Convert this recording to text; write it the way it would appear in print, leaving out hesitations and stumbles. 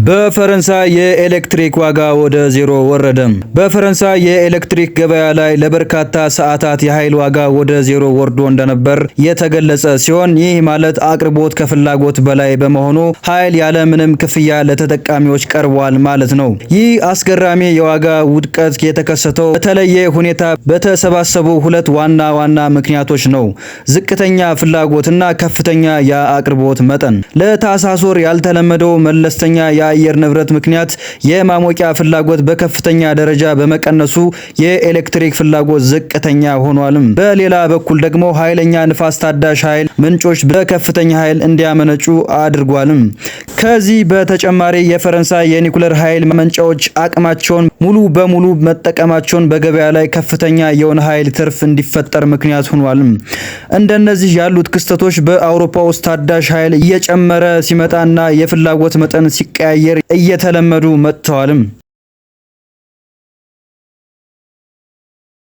በፈረንሳይ የኤሌክትሪክ ዋጋ ወደ ዜሮ ወረደ። በፈረንሳይ የኤሌክትሪክ ገበያ ላይ ለበርካታ ሰዓታት የኃይል ዋጋ ወደ ዜሮ ወርዶ እንደነበር የተገለጸ ሲሆን ይህ ማለት አቅርቦት ከፍላጎት በላይ በመሆኑ ኃይል ያለ ምንም ክፍያ ለተጠቃሚዎች ቀርቧል ማለት ነው። ይህ አስገራሚ የዋጋ ውድቀት የተከሰተው በተለየ ሁኔታ በተሰባሰቡ ሁለት ዋና ምክንያቶች ነው። ዝቅተኛ ፍላጎትና ከፍተኛ የአቅርቦት መጠን። ለታህሳስ ወር ያልተለመደው መለስተኛ የአየር ንብረት ምክንያት የማሞቂያ ፍላጎት በከፍተኛ ደረጃ በመቀነሱ የኤሌክትሪክ ፍላጎት ዝቅተኛ ሆኗል። በሌላ በኩል ደግሞ ኃይለኛ ንፋስ ታዳሽ ኃይል ምንጮች በከፍተኛ ኃይል እንዲያመነጩ አድርጓል። ከዚህ በተጨማሪ የፈረንሳይ የኒኩለር ኃይል ማመንጫዎች አቅማቸውን ሙሉ በሙሉ መጠቀማቸውን በገበያ ላይ ከፍተኛ የሆነ ኃይል ትርፍ እንዲፈጠር ምክንያት ሆኗል። እንደነዚህ ያሉት ክስተቶች በአውሮፓ ውስጥ ታዳሽ ኃይል እየጨመረ ሲመጣና የፍላጎት መጠን ሲቀያየር እየተለመዱ መጥተዋል።